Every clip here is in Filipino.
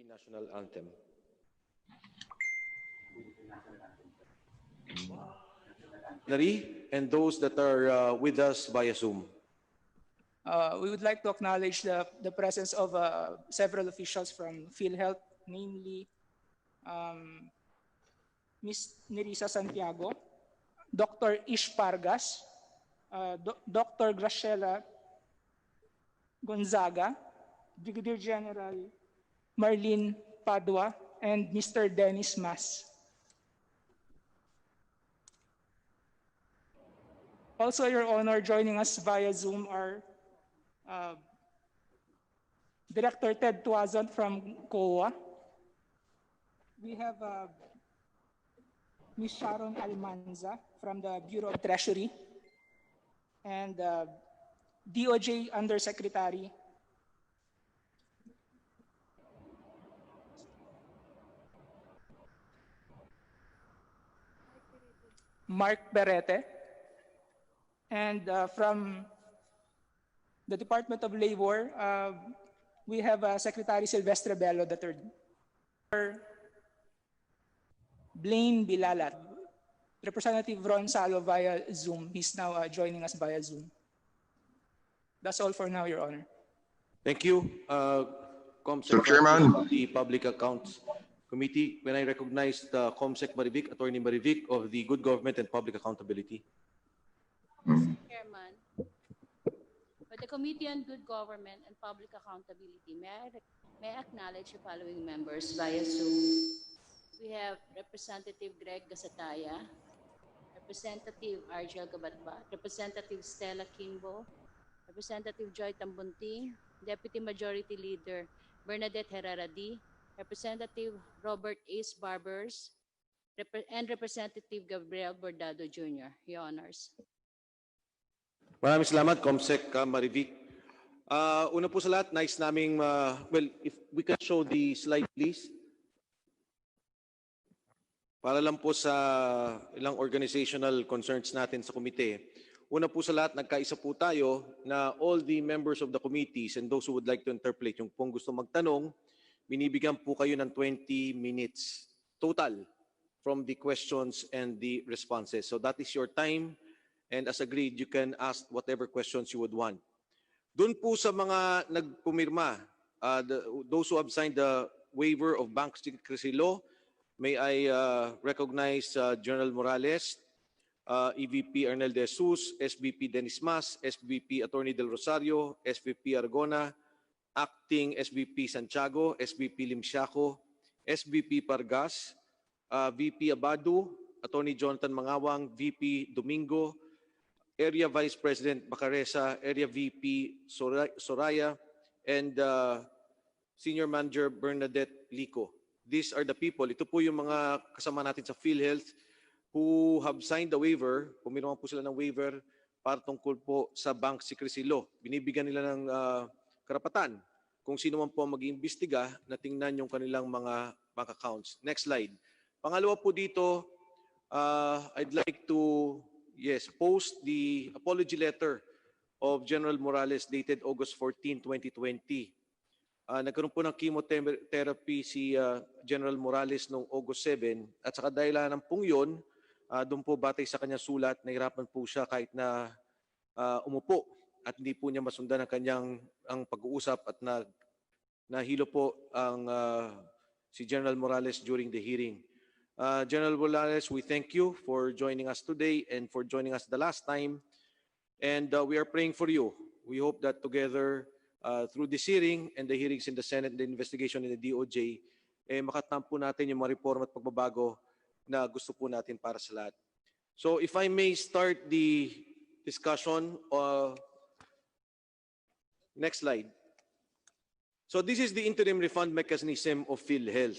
National Anthem. And those that are with us via Zoom. We would like to acknowledge the presence of several officials from Philhealth, namely Ms. Nerissa Santiago, Dr. Ish Pargas, Dr. Graciela Gonzaga, Brigadier General Marlene Padua, and Mr. Dennis Mas. Also, Your Honor, joining us via Zoom are Director Ted Tuazon from COA. We have Ms. Sharon Almanza from the Bureau of Treasury, and DOJ Undersecretary Mark Berete, and from the Department of Labor, we have Secretary Silvestre Bello III. Blaine Bilalat. Representative Ron Salo via Zoom. He's now joining us via Zoom. That's all for now, Your Honor. Thank you, Mr. Chairman. of the Public Accounts Committee. When I recognize the COMSEC Marivic, Attorney Marivic of the Good Government and Public Accountability. Mr. Chairman, for the Committee on Good Government and Public Accountability, may I acknowledge the following members via Zoom. We have Representative Greg Gasataya, Representative Argel Gabatba, Representative Stella Kimbo, Representative Joy Tambunting, Deputy Majority Leader Bernadette Herrera-D, Representative Robert Ace Barbers, and Representative Gabriel Bordado Jr. Your Honors. Maraming salamat, COMSEC Marivic. Una po sa lahat, nice naming, well, if we can show the slide please. Para lang po sa ilang organizational concerns natin sa komite. Una po sa lahat, nagkaisa po tayo na all the members of the committees and those who would like to interpolate, yung pong gusto magtanong, binibigyan po kayo ng 20 minutes total from the questions and the responses. So that is your time, and as agreed, you can ask whatever questions you would want. Doon po sa mga nagpumirma, those who have signed the waiver of bank secrecy law, may I recognize General Morales, EVP Arnel De Jesus, SVP Dennis Mas, SVP Attorney Del Rosario, SVP Argona, Acting SVP Santiago, SVP Limsiaco, SVP Pargas, VP Abadu, Attorney Jonathan Mangawang, VP Domingo, Area Vice President Bacaresa, Area VP Soraya, and Senior Manager Bernadette Lico. These are the people. Ito po yung mga kasama natin sa Philhealth who have signed the waiver. Pumirma po sila ng waiver para tungkol po sa bank secrecy law. Binibigyan nila ng karapatan kung sino man po mag-iimbestiga na tingnan yung kanilang mga bank accounts. Next slide. Pangalawa po dito, I'd like to post the apology letter of General Morales dated August 14, 2020. Nagkaroon po ng chemotherapy si General Morales noong August 7 at sa kadahilanan pong yun, doon po batay sa kanyang sulat, nahirapan po siya kahit na umupo at hindi po niya masundan ang kanyang pag-uusap at nahilo po ang si General Morales during the hearing. General Morales, we thank you for joining us today and for joining us the last time, and we are praying for you. We hope that together through this hearing and the hearings in the Senate and the investigation in the DOJ, makatampo natin yung mga reforma at pagbabago na gusto po natin para sa lahat. So if I may start the discussion, next slide. So this is the interim refund mechanism of Philhealth.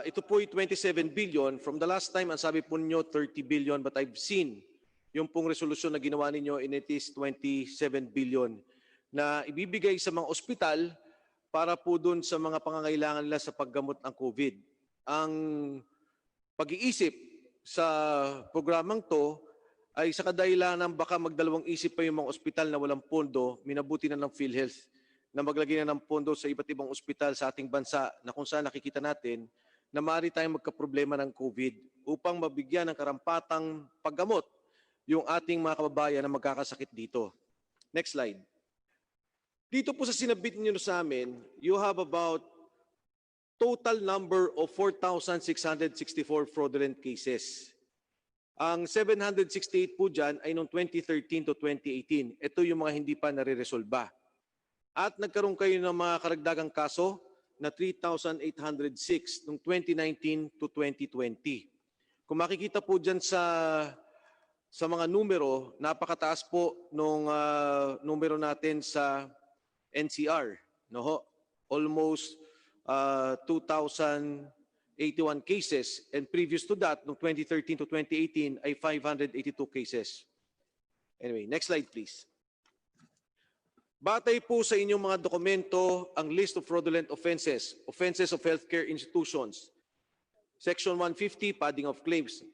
Ito po ay 27 billion. From the last time, ang sabi po ninyo 30 billion, but I've seen yung pong resolusyon na ginawa ninyo and it is 27 billion. Na ibibigay sa mga ospital para po doon sa mga pangangailangan nila sa paggamot ng COVID. Ang pag-iisip sa programang to ay sa kadahilanan baka magdalawang isip pa yung mga ospital na walang pondo, minabuti na ng Philhealth na maglagay na ng pondo sa iba't ibang ospital sa ating bansa na kung saan nakikita natin na maaari tayong magkaproblema ng COVID upang mabigyan ng karampatang paggamot yung ating mga kababayan na magkakasakit dito. Next slide. Dito po sa sinabit niyo sa amin, you have about total number of 4,664 fraudulent cases. Ang 768 po dyan ay noong 2013 to 2018. Ito yung mga hindi pa nare-resolba. At nagkaroon kayo ng mga karagdagang kaso na 3,806 noong 2019 to 2020. Kung makikita po dyan sa mga numero, napakataas po nung numero natin sa NCR. No ho? Almost 2,081 cases, and previous to that, noong 2013 to 2018, ay 582 cases. Anyway, next slide please. Batay po sa inyong mga dokumento ang list of fraudulent offenses, offenses of healthcare institutions. Section 150, padding of claims.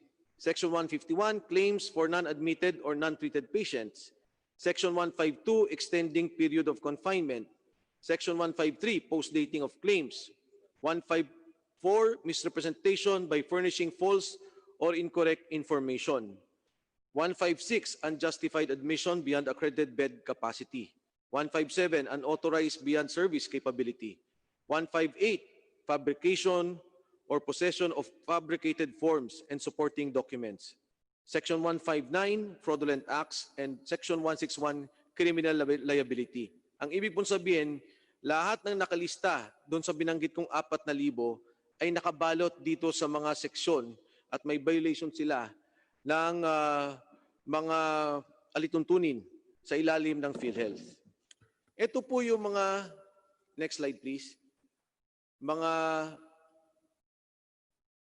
Section 151, claims for non-admitted or non-treated patients. Section 152, extending period of confinement. Section 153, post-dating of claims. 154, misrepresentation by furnishing false or incorrect information. 156, unjustified admission beyond accredited bed capacity. 157, unauthorized beyond service capability. 158, fabrication or possession of fabricated forms and supporting documents. Section 159, fraudulent acts, and Section 161, criminal liability. Ang ibig pong sabihin, lahat ng nakalista doon sa binanggit kong 4,000 ay nakabalot dito sa mga seksyon at may violation sila ng mga alituntunin sa ilalim ng Philhealth. Ito po yung mga, next slide please, mga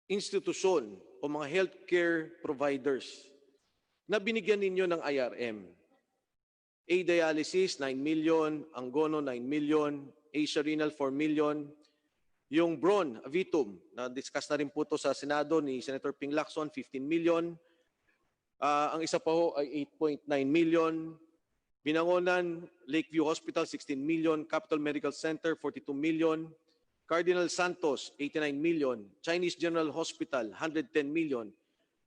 institusyon o mga healthcare providers na binigyan ninyo ng IRM. A-Dialysis, 9 million, Angono, 9 million, Asia Renal, 4 million, yung Bron, Avitum, na-discuss na rin po ito sa Senado ni Senator Ping Lacson, 15 million, ang isa pa ho ay 8.9 million, Binangonan, Lakeview Hospital, 16 million, Capital Medical Center, 42 million, Cardinal Santos, 89 million, Chinese General Hospital, 110 million,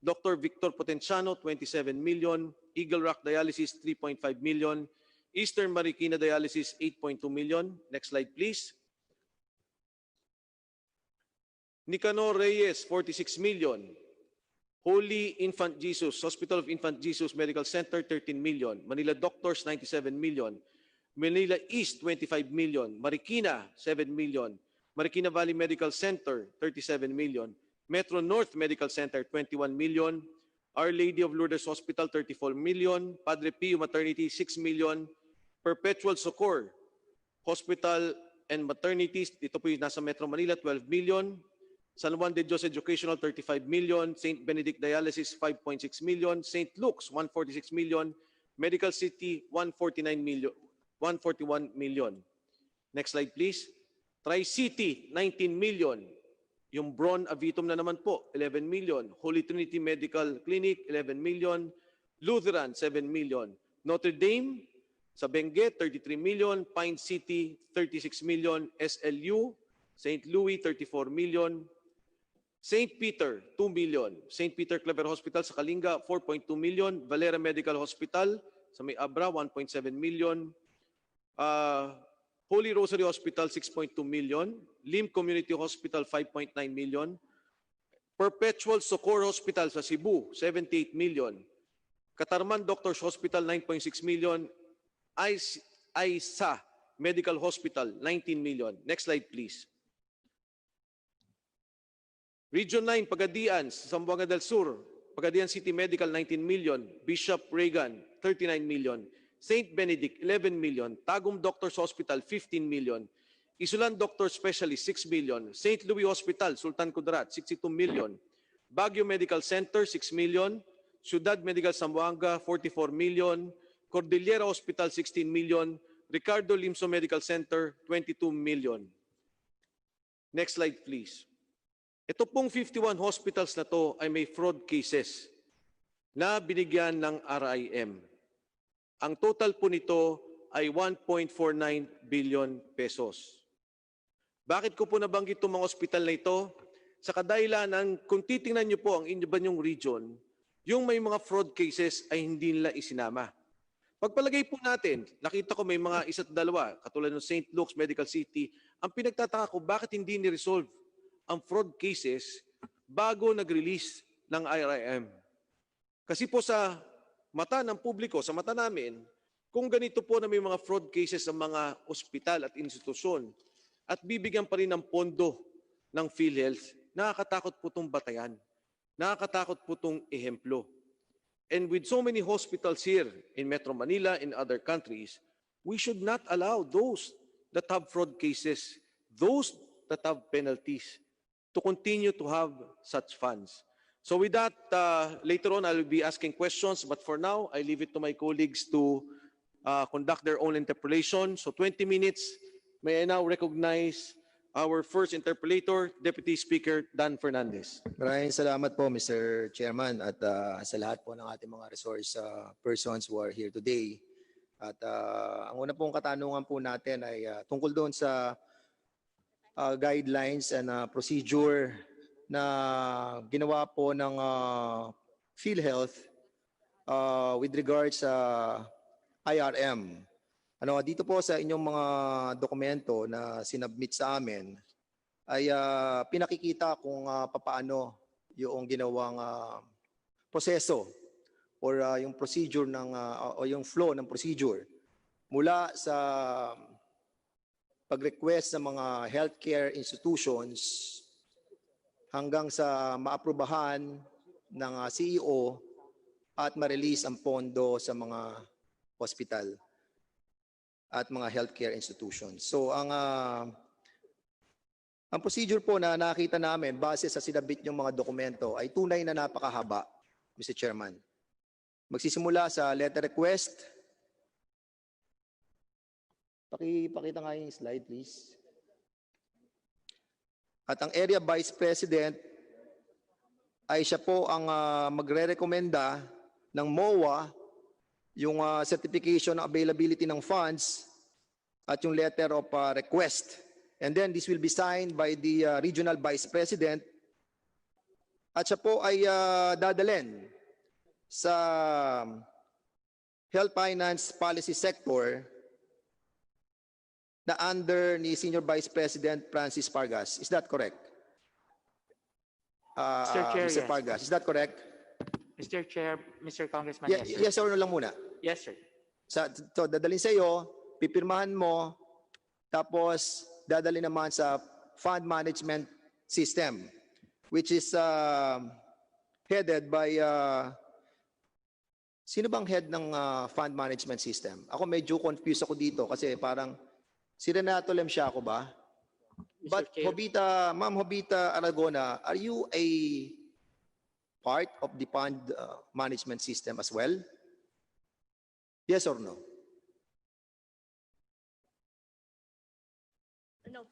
Dr. Victor Potenciano, 27 million, Eagle Rock Dialysis, 3.5 million, Eastern Marikina Dialysis, 8.2 million. Next slide, please. Nicanor Reyes, 46 million. Holy Infant Jesus, Hospital of Infant Jesus Medical Center, 13 million. Manila Doctors, 97 million. Manila East, 25 million. Marikina, 7 million. Marikina Valley Medical Center, 37 million. Metro North Medical Center, 21 million. Our Lady of Lourdes Hospital, 34 million. Padre Pio Maternity, 6 million. Perpetual Succor Hospital and Maternities, dito po yung nasa Metro Manila, 12 million. San Juan de Dios Educational, 35 million. St. Benedict Dialysis, 5.6 million. St. Luke's, 146 million. Medical City, 141 million. Next slide, please. Tri-City, 19 million. Yung Bron Avitum na naman po, 11 million. Holy Trinity Medical Clinic, 11 million. Lutheran, 7 million. Notre Dame, sa Benguet, 33 million. Pine City, 36 million. SLU, St. Louis, 34 million. St. Peter, 2 million. St. Peter Claver Hospital sa Kalinga, 4.2 million. Valera Medical Hospital sa May Abra, 1.7 million. Holy Rosary Hospital, 6.2 million. Lim Community Hospital, 5.9 million. Perpetual Succor Hospital sa Cebu, 78 million. Katarman Doctors Hospital, 9.6 million. Aisa Medical Hospital, 19 million. Next slide, please. Region 9, Pagadian, Zamboanga del Sur, Pagadian City Medical, 19 million. Bishop Reagan, 39 million. St. Benedict, 11 million. Tagum Doctors Hospital, 15 million. Isulan Doctor Specialist, 6 million. St. Louis Hospital, Sultan Kudarat, 62 million. Baguio Medical Center, 6 million. Ciudad Medical Zamboanga, 44 million. Cordillera Hospital, 16 million. Ricardo Limso Medical Center, 22 million. Next slide, please. Ito pong 51 hospitals na to ay may fraud cases na binigyan ng RIM. Ang total po nito ay 1.49 billion pesos. Bakit ko po nabanggit itong mga ospital na ito? Sa kadahilanan, kung titingnan niyo po ang iba niyong region, yung may mga fraud cases ay hindi nila isinama. Pagpalagay po natin, nakita ko may mga isa't dalawa, katulad ng St. Luke's Medical City, ang pinagtataka ko bakit hindi ni-resolve ang fraud cases bago nag-release ng IRM. Kasi po sa mata ng publiko, sa mata namin, kung ganito po na may mga fraud cases sa mga ospital at institusyon at bibigyan pa rin ng pondo ng Philhealth, nakakatakot po itong batayan. Nakakatakot po itong ehemplo. And with so many hospitals here in Metro Manila and other countries, we should not allow those that have fraud cases, those that have penalties, to continue to have such funds. So with that, later on, I will be asking questions, but for now, I leave it to my colleagues to conduct their own interpolation. So 20 minutes, may I now recognize our first interpolator, Deputy Speaker Dan Fernandez. Maraming salamat po, Mr. Chairman, at sa lahat po ng ating mga resource persons who are here today. At ang una pong katanungan po natin ay tungkol doon sa guidelines and procedure na ginawa po ng Philhealth with regards sa IRM. Dito po sa inyong mga dokumento na sinubmit sa amin ay pinakikita kung papaano yung ginawang proseso or yung procedure ng o yung flow ng procedure mula sa pag-request sa mga healthcare institutions hanggang sa maaprubahan ng CEO at ma-release ang pondo sa mga hospital at mga healthcare institutions. So ang procedure po na nakita namin base sa sinabit yung mga dokumento ay tunay na napakahaba, Mr. Chairman. Magsisimula sa letter request. Pakita nga yung slide, please. At ang Area Vice President ay siya po ang magre-rekomenda ng MOA yung certification ng availability ng funds at yung letter of request. And then this will be signed by the Regional Vice President at siya po ay dadalhin sa Health Finance Policy Sector na under ni Senior Vice President Francis Pargas. Is that correct? Mr. Chair, Mr. yes. Pargas, is that correct? Mr. Chair, Mr. Congressman, Yes, yes, sir. yes or no lang muna. Yes, sir. So dadalhin sa iyo, pipirmahan mo, tapos dadalhin naman sa fund management system, which is headed by, sino bang head ng fund management system? Ako medyo confused ako dito kasi parang si Renato Lemsiaco ba? Mr. But Chair. Ma'am Hobita Aragona, are you a part of the fund management system as well? Yes or no? No,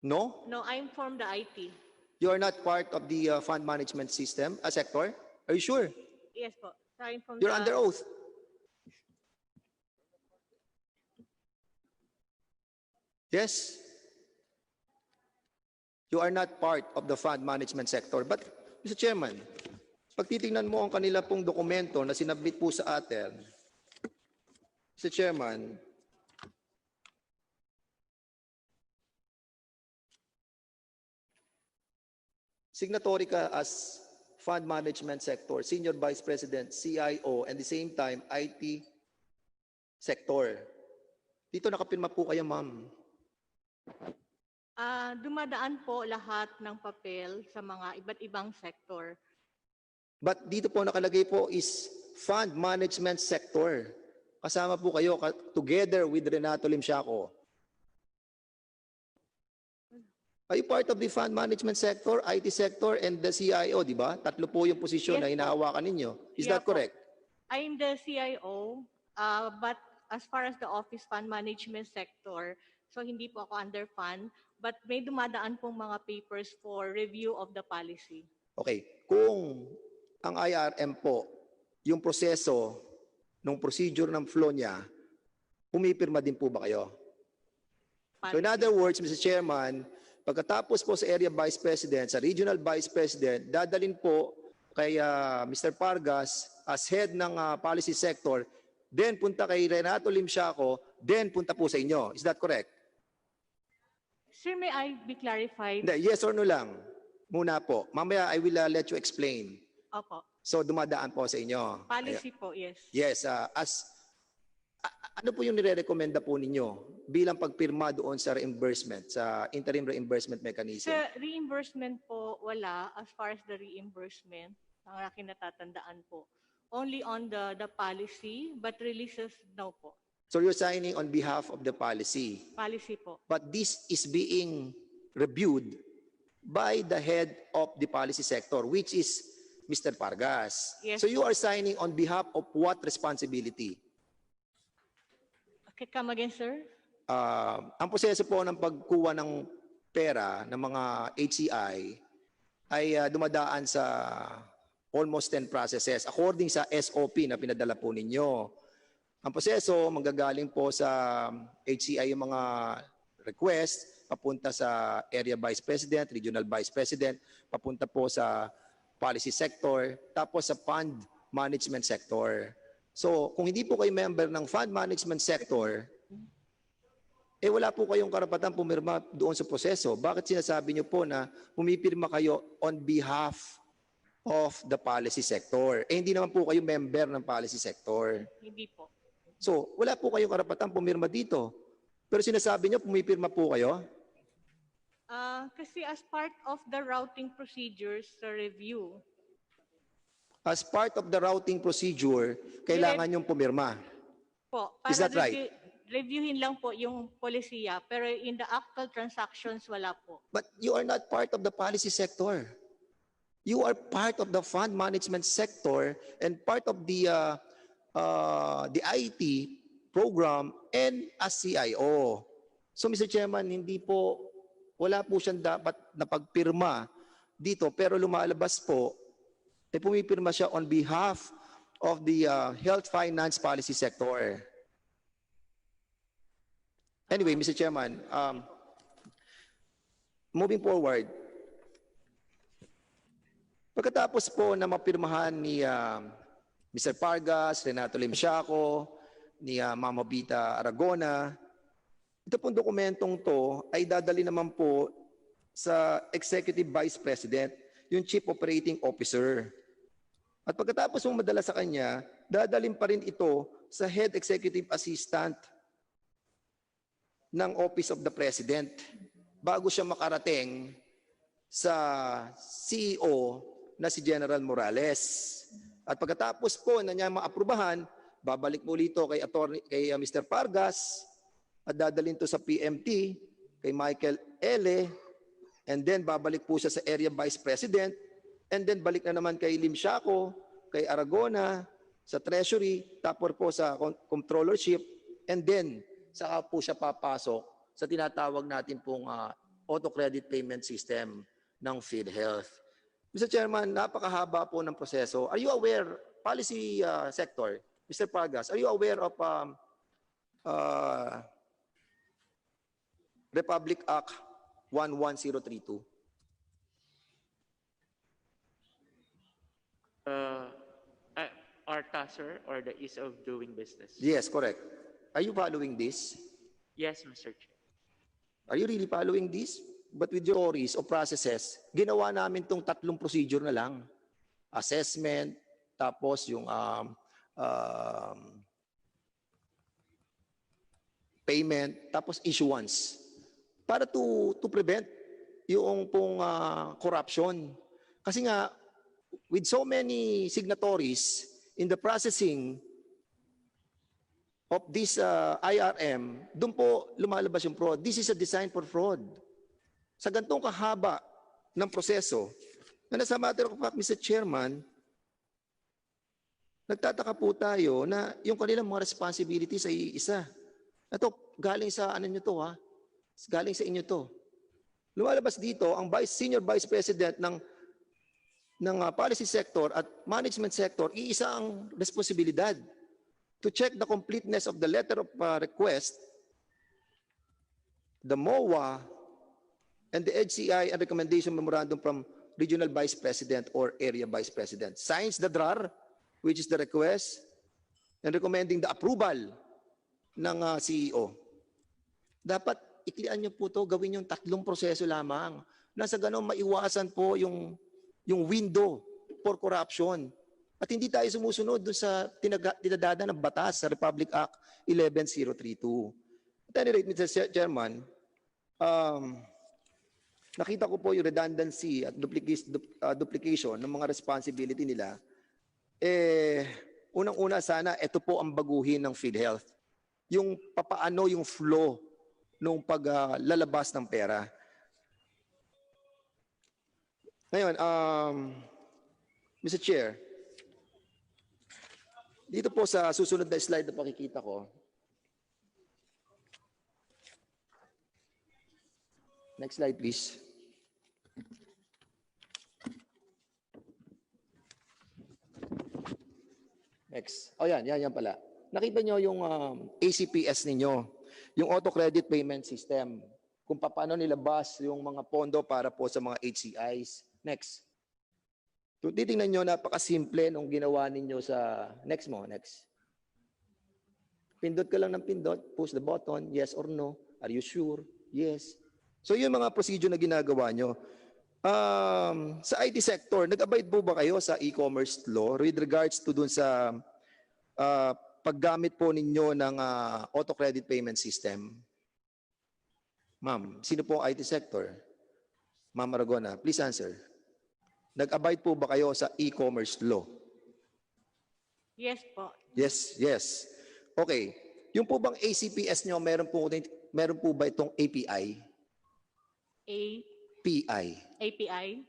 No? no, I'm from the IT. You are not part of the fund management system, sector? Are you sure? Yes po. So I'm from You're the... under oath. Yes. You are not part of the fund management sector. But, Mr. Chairman, pag titingnan mo ang kanila pong dokumento na sinabit po sa atin, Mr. Chairman, signatory ka as fund management sector, senior vice president, CIO, and the same time, IT sector. Dito nakapirma po kayo, ma'am. dumadaan po lahat ng papel sa mga iba't ibang sektor. But dito po nakalagay po is fund management sector. Kasama po kayo together with Renato Lemsiaco. Are you part of the fund management sector, IT sector, and the CIO, di ba? Tatlo po yung posisyon Yes, na po. hinahawakan ninyo. Is Yeah, that correct? I'm the CIO, but as far as the office fund management sector, so hindi po ako under fund, but may dumadaan pong mga papers for review of the policy. Okay. Kung ang IRM po, yung proseso, nung procedure ng flow niya, pumipirma din po ba kayo? So in Policy. other words, Mr. Chairman, pagkatapos po sa Area Vice President, sa Regional Vice President, dadalin po kay Mr. Pargas as head ng policy sector, then punta kay Renato Limsiaco, then punta po sa inyo. Is that correct? Sir, may I be clarified? Hindi, yes or no lang. Muna po. Mamaya I will let you explain. Opo. So dumadaan po sa inyo. Policy po, yes. Yes, ano po yung nire-recommenda po ninyo bilang pagpirma doon sa reimbursement, sa interim reimbursement mechanism? Sa reimbursement po, wala. As far as the reimbursement, ang aking natatandaan po. Only on the policy, but releases, no po. So you're signing on behalf of the policy. Policy po. But this is being reviewed by the head of the policy sector, which is Mr. Pargas. Yes. So you are signing on behalf of what responsibility? Okay, come again, sir? Ang proseso po ng pagkuha ng pera ng mga HCI ay dumadaan sa almost 10 processes according sa SOP na pinadala po ninyo. Ang proseso manggagaling po sa HCI yung mga request, papunta sa Area Vice President, Regional Vice President, papunta po sa policy sector, tapos sa fund management sector. So, kung hindi po kayo member ng fund management sector, wala po kayong karapatan pumirma doon sa proseso. Bakit sinasabi niyo po na pumipirma kayo on behalf of the policy sector? Hindi naman po kayo member ng policy sector. Hindi po. So, wala po kayong karapatan pumirma dito. Pero sinasabi niyo pumipirma po kayo? Kasi as part of the routing procedures sa review, As part of the routing procedure, kailangan yung pumirma. po, Is that right? reviewin lang po yung polisiya, pero in the actual transactions, wala po. But you are not part of the policy sector. You are part of the fund management sector and part of the IT program and as CIO. So Mr. Chairman, wala po siyang dapat na pagpirma dito, pero lumalabas po, pumipirma siya on behalf of the health finance policy sector. Anyway, Mr. Chairman, moving forward, pagkatapos po na mapirmahan ni Mr. Pargas, Renato Limsiaco, ni Mama Bita Aragona, ito pong dokumentong to ay dadali naman po sa Executive Vice President, yung Chief Operating Officer. At pagkatapos mong madala sa kanya, dadalhin pa rin ito sa Head Executive Assistant ng Office of the President bago siya makarating sa CEO na si General Morales. At pagkatapos po na niya maaprubahan, babalik po dito kay Mr. Pargas at dadalhin to sa PMT, kay Michael L. And then babalik po siya sa Area Vice President. And then balik na naman kay Limsiaco, kay Aragona, sa Treasury, tapos po sa Controllership, and then saka po siya papasok sa tinatawag natin pong auto credit payment system ng Philhealth. Mr. Chairman, napakahaba po ng proseso. Are you aware, policy sector, Mr. Pargas, are you aware of Republic Act 11032? ARTA, sir, or the ease of doing business? Yes, correct. Are you following this? Yes, Mr. Chair. Are you really following this? But with your theories o processes, ginawa namin tong 3 procedure na lang. Assessment, tapos yung payment, tapos issuance. Para to prevent yung pong corruption. Kasi nga, with so many signatories in the processing of this IRM, doon po lumalabas yung fraud. This is a design for fraud. Sa gantong kahaba ng proseso, na nasa matter of fact, Mr. Chairman, nagtataka po tayo na yung kanilang mga responsibilities ay isa. Ito, galing sa ano nyo to ha? Galing sa inyo to. Lumalabas dito, ang Senior Vice President ng policy sector at management sector, iisa ang responsibilidad. to check the completeness of the letter of request, the MOA, and the HCI and recommendation memorandum from Regional Vice President or Area Vice President. Signs the DRAR, which is the request, and recommending the approval ng CEO. Dapat iklian nyo po to, gawin yung 3 proseso lamang. Nasa ganon maiwasan po yung window for corruption. At hindi tayo sumusunod doon sa tinadada ng batas sa Republic Act 11032. At any rate, Mr. Chairman, nakita ko po yung redundancy at duplication ng mga responsibility nila. Unang-una sana, ito po ang baguhin ng Philhealth. Yung papaano yung flow nung paglalabas ng pera. Ngayon, Mr. Chair, dito po sa susunod na slide na pakikita ko, next slide please. Next. Oh yan pala. Nakita nyo yung ACPS ninyo, yung auto credit payment system, kung paano nilabas yung mga pondo para po sa mga HCIs. Next. Kung titingnan nyo, napakasimple nung ginawa ninyo sa, next. Pindot ka lang ng pindot, push the button, yes or no, are you sure? Yes. So yung mga procedure na ginagawa nyo. Sa IT sector, nag-abide po ba kayo sa e-commerce law with regards to dun sa paggamit po ninyo ng auto credit payment system? Ma'am, sino po ang IT sector? Ma'am Aragona, please answer. Nag-abide po ba kayo sa e-commerce law? Yes po. Yes. Okay. Yung po bang ACPS nyo, meron po ba itong API? API?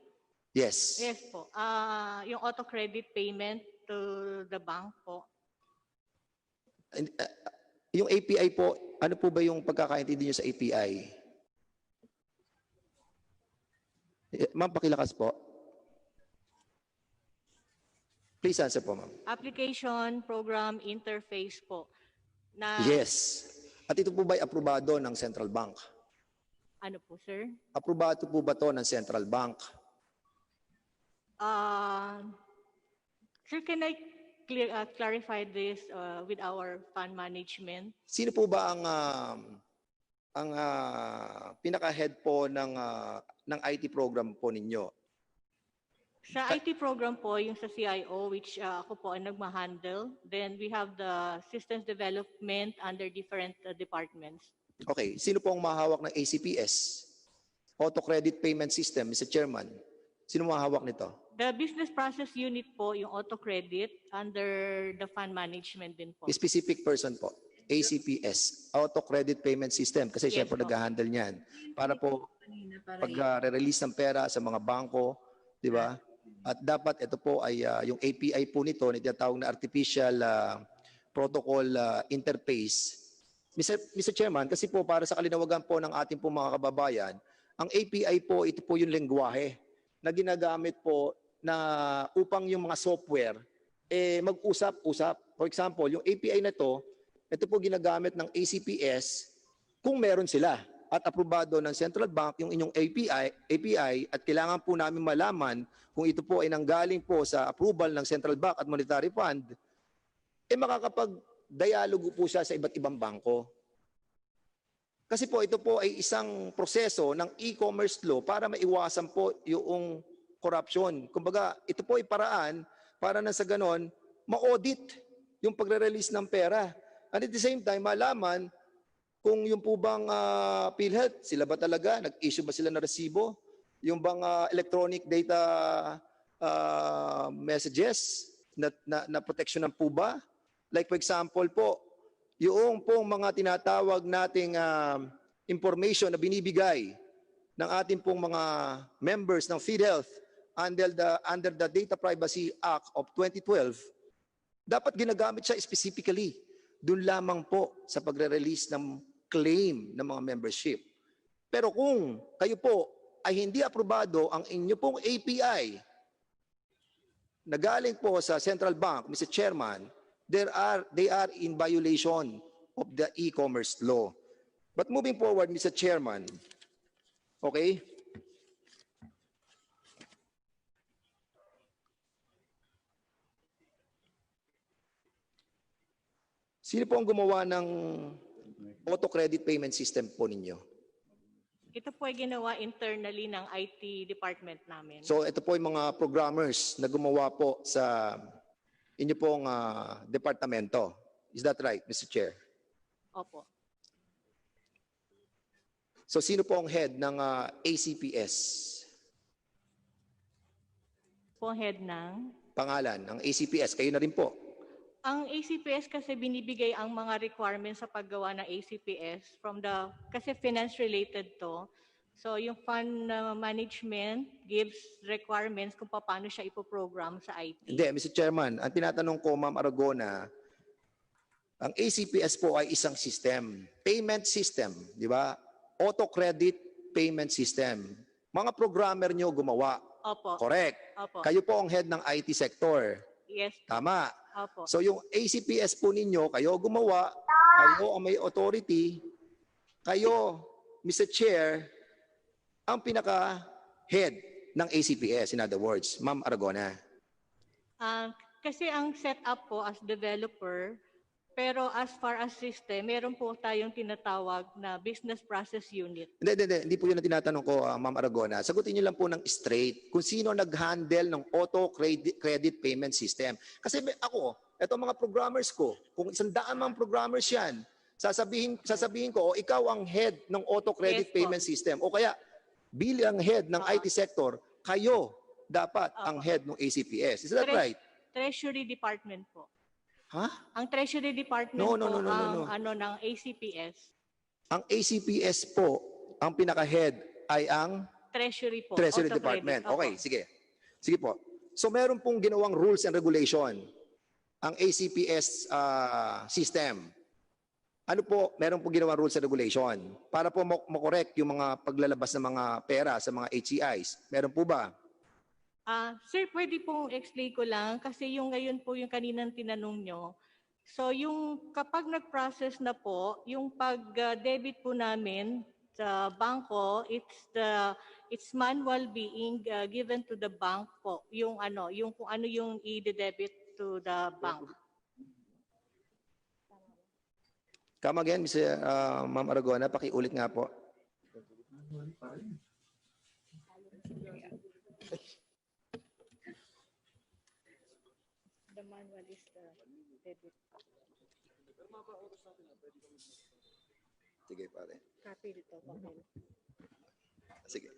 Yes. Yes po. Yung auto credit payment to the bank po. Yung API po, ano po ba yung pagkakaintindi nyo sa API? Ma'am, pakilakas po. Please answer po, ma'am. Application program interface po. Yes. At ito po ba'y aprobado ng Central Bank? Ano po, sir? Aprobado po ba to ng Central Bank? Sir, can I clarify this with our fund management? Sino po ba ang pinaka-head po ng IT program po ninyo? Sa IT program po, yung sa CIO, which ako po ang nagma-handle. Then we have the systems development under different departments. Okay. Sino po ang mahawak ng ACPS? Auto Credit Payment System, Mr. Chairman. Sino mahawak nito? The business process unit po, yung auto credit, under the fund management din po. Specific person po. ACPS, Auto Credit Payment System. Kasi Yes, siya po po. nag-handle niyan. Para po pag-release ng pera sa mga bangko, di ba? At dapat ito po ay yung API po nito, tinatawag na Artificial Protocol Interface. Mr. Chairman, kasi po para sa kalinawagan po ng ating po mga kababayan, ang API po, ito po yung lengguwahe na ginagamit po na upang yung mga software mag-usap-usap. For example, yung API na ito po ginagamit ng ACPS kung meron sila at aprobado ng Central Bank yung inyong API at kailangan po namin malaman kung ito po ay nanggaling po sa approval ng Central Bank at Monetary Fund, makakapag-dialogue po siya sa iba't ibang bangko. Kasi po ito po ay isang proseso ng e-commerce law para maiwasan po yung corruption. Kumbaga, ito po ay paraan para na sa ganon, ma-audit yung pagre-release ng pera. And at the same time, malaman kung yung po bang Philhealth, sila ba talaga? Nag-issue ba sila ng resibo? Yung bang electronic data messages na protection ng po ba? Like for example po, yung pong mga tinatawag nating information na binibigay ng ating pong mga members ng Philhealth under the Data Privacy Act of 2012, dapat ginagamit siya specifically doon lamang po sa pagre-release ng claim ng mga membership. Pero kung kayo po ay hindi aprobado ang inyo pong API na galing po sa Central Bank, Mr. Chairman, they are in violation of the e-commerce law. But moving forward, Mr. Chairman, okay? Sino po ang gumawa ng auto credit payment system po ninyo? Ito po ay ginawa internally ng IT department namin. So ito po yung mga programmers na gumawa po sa inyo pong departamento. Is that right, Mr. Chair? Opo. So sino po ang head ng ACPS? Po head ng... Pangalan ng ACPS, kayo na rin po. Ang ACPS kasi binibigay ang mga requirements sa paggawa ng ACPS kasi finance related to. So yung fund management gives requirements kung paano siya ipoprogram sa IT. Hindi, Mr. Chairman, ang tinatanong ko, Ma'am Aragona, ang ACPS po ay isang system, payment system, di ba? Auto credit payment system. Mga programmer nyo gumawa. Opo. Correct. Opo. Kayo po ang head ng IT sector. Yes. Tama. Opo. So yung ACPS po ninyo, kayo gumawa, kayo ang may authority, kayo, Mr. Chair, ang pinaka-head ng ACPS, in other words, Ma'am Aragona. Kasi ang setup po as developer, pero as far as system, meron po tayong tinatawag na business process unit. Hindi po yun ang tinatanong ko, Ma'am Aragona. Sagutin niyo lang po ng straight kung sino nag-handle ng auto credit payment system. Kasi ako, eto mga programmers ko, kung 100 mga programmers yan, sasabihin ko, ikaw ang head ng auto credit payment system. O kaya, bilang head ng IT sector, kayo dapat ang head ng ACPS. Is that right? Treasury Department po. Ha? Ang Treasury Department No. ng ACPS. Ang ACPS po, ang pinaka-head ay ang Treasury po. Treasury Auto Department. credit. Okay, sige. Sige po. So meron pong ginawang rules and regulation ang ACPS system. Ano po, meron pong ginawang rules and regulation para po makorek yung mga paglalabas ng mga pera sa mga HCIs. Meron po ba? Sir, pwede pong explain ko lang kasi yung ngayon po yung kaninang tinanong nyo. So yung kapag nag-process na po, yung pag-debit po namin sa bangko, it's manual being given to the bank po. Yung kung ano yung i-debit to the bank. Come again, Ma'am Aragona, pakiulit nga po. The manual is the debit. Sige, pare. Copy dito, papel. Sige.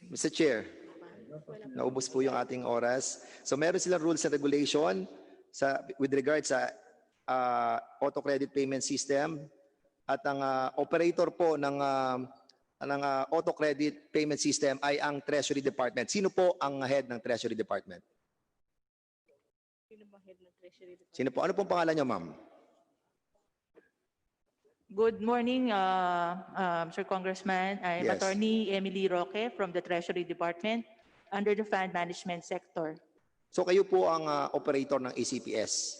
Mr. Chair, naubos po yung ating oras. So meron silang rules and regulation with regard sa auto credit payment system at ang operator po ng auto credit payment system ay ang Treasury Department. Sino po ang head ng Treasury Department? Sino ba head ng Treasury Department? Sino po? Ano pong pangalan niyo, ma'am? Good morning, Mr. Congressman. I'm Yes. Attorney Emily Roque from the Treasury Department under the Fund Management Sector. So kayo po ang operator ng ACPS.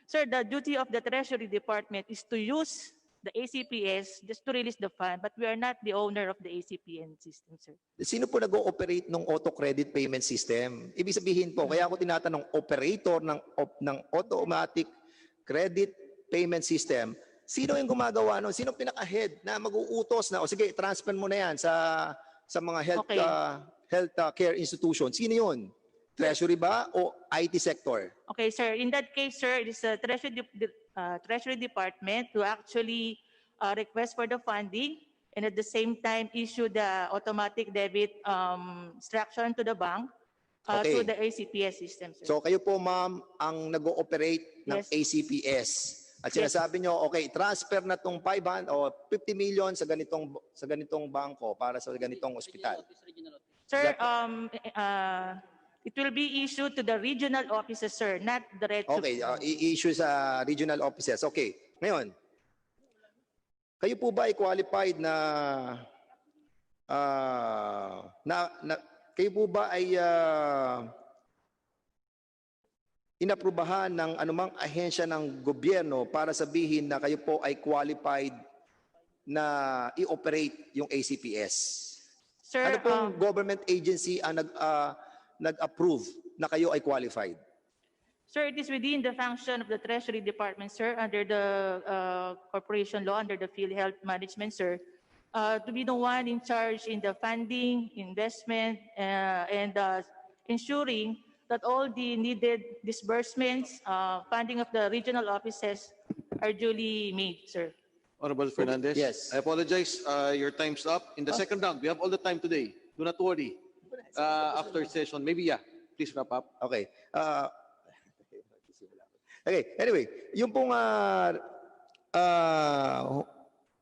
Sir, the duty of the Treasury Department is to use the ACPS just to release the fund, but we are not the owner of the ACPN system, sir. Sino po nag-ooperate ng auto credit payment system? Ibig sabihin po, kaya ako tinatanong operator ng automatic credit payment system, sino yung gumagawa nun? Sino pinaka-head na mag-uutos na, o sige, transfer mo na yan sa mga health care institutions? Sino yun? Treasury ba o IT sector? Okay, sir. In that case, sir, it is the Treasury Department to actually request for the funding and at the same time issue the automatic debit instruction to the bank Okay. to the ACPS system, sir. So kayo po, ma'am, ang nag-ooperate ng Yes. ACPS. At sinasabi nyo, okay, transfer na tong 500 o 50 million sa ganitong bangko para sa ganitong ospital. Sir, it will be issued to the regional offices, sir, not direct to... Okay, i-issue sa regional offices. Okay. Ngayon, kayo po ba ay qualified kayo po ba ay inaprubahan ng anumang ahensya ng gobyerno para sabihin na kayo po ay qualified na i-operate yung ACPS? Sir, Ano pong government agency ang nag-approve na kayo ay qualified? Sir, it is within the function of the Treasury Department, sir, under the corporation law, under the Philhealth management, sir, to be the one in charge in the funding, investment, and ensuring that all the needed disbursements, funding of the regional offices are duly made, sir. Honorable Fernandez? Yes. I apologize. Your time's up. In the second round, we have all the time today. Do not worry. After session, maybe, yeah. Please wrap up. Okay. Okay, anyway, yung pong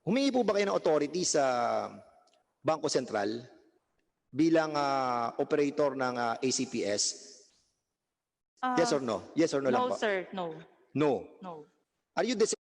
humingi po ba kayo ng authority sa Bangko Sentral bilang operator ng ACPS? Yes or no? Yes or no lang No, po? sir, no. No. No. Are you the